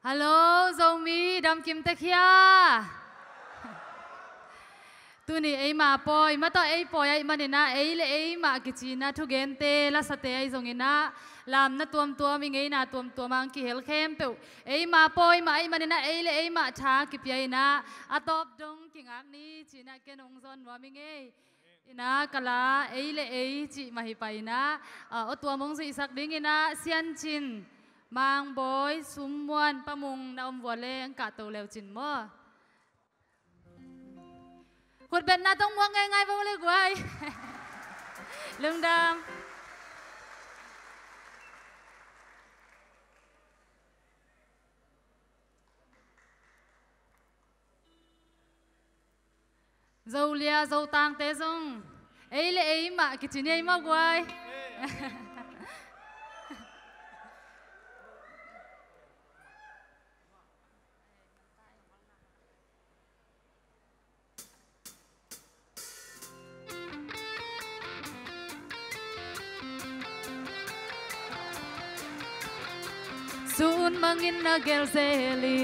Hello, Zomi, Dam Kim Takia. Tu ni ai ma poi, ma to ai poi ai manina ai le ai ma kichina thu gente la sate ai zongina lam na tuam ingai na tuam ang ki hel khem pe ai ma poi ma ai manina ai le ai ma tha ki pi na atop dong kingak ni china kenong zon wa mingai ina kala ai le ai chi ma hi pai na o tuamong si sak ding ina sian chin mang boy sumwan pamung na omwale ang ka to lew chin mo Khuất bên na tông muang ngay vô lê quay lưng đam dâu lia dâu tang tế dung ấy lệ ấy mà cái chuyện ấy mà quay Sun mangin na gel zeli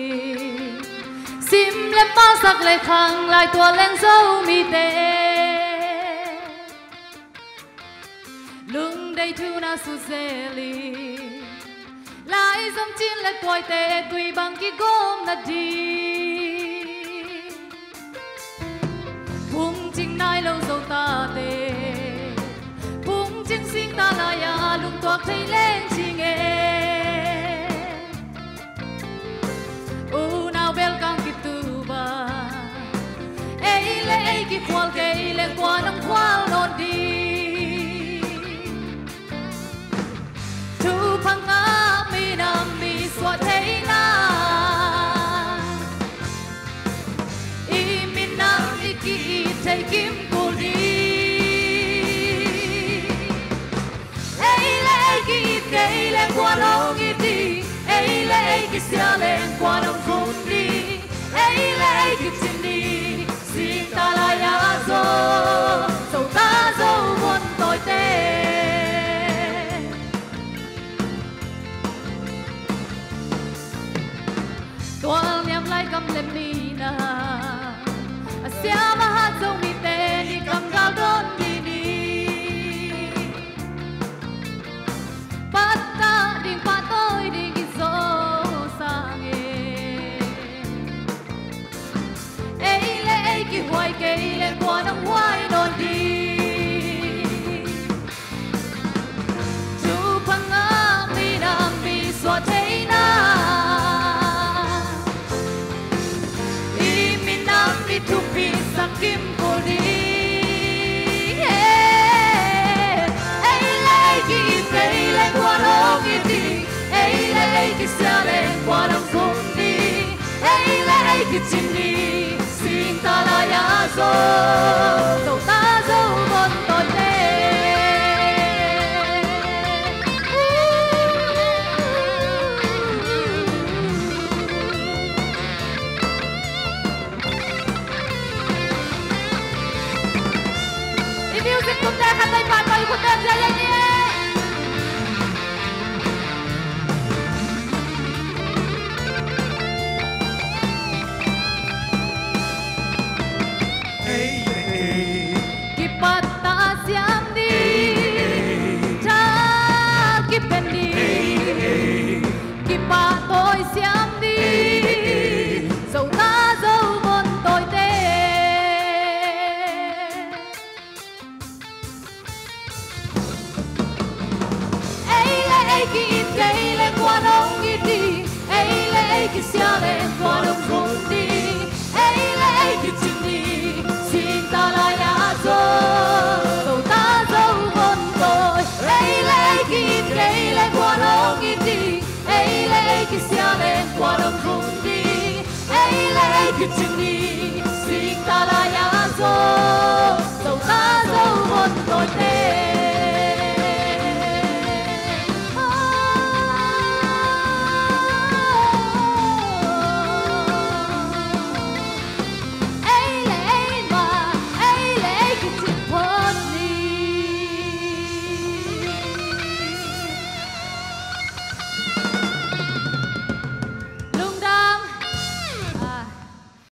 Sim lem pa sak le khang lai tua len dâu mi te Lung day thu na su zeli Lai dâm chin le quay te tùy bằng ki gom na di Bung ching nai lâu dâu ta te Bung ching sing ta la ya lung toak thấy lên chi nghe welcome kituba ei ki kwal ke le kwa nang kwal no di tu phanga mi nam mi swa thei na I min nam I ki thei kim ko di ei ki ke le kwa no ngi di ei ki sia le kwa nang kun di ấy lấy kịp xin đi xin ta la ya zo dẫu ta dẫu buồn tồi tệ tua niệm lại cầm lên mi na sia ma hát dẫu mi tê đi cầm gạo đón đi đi bắt ta đi bắt tôi đi cái gió sang ki hoài cây lên qua nắng hoài đón đi chu phăng á mi nam mi xóa thấy na I mi nam mi thu pi sang kim cô đi ấy lấy ki cây lên qua nắng đi ấy lấy ki xa lên qua nắng không đi ấy lấy ki chim đi xin ta la ya zo dẫu ta dẫu buồn tồi tệ If you can put that hand like that, you put that there, yeah. Siam đi, cha kịp bên đi, kịp ba tôi siam đi, dẫu ta dẫu buồn tồi tệ. Ấy ki ít cây lên qua đông ít đi, ấy ki xia lên qua đông không đi, ấy ki chim đi, xin ta la ya zo. Ki sia lên qua đông không đi ấy lấy ki chim đi xin ta la ya zo dẫu ta dẫu buồn tồi tệ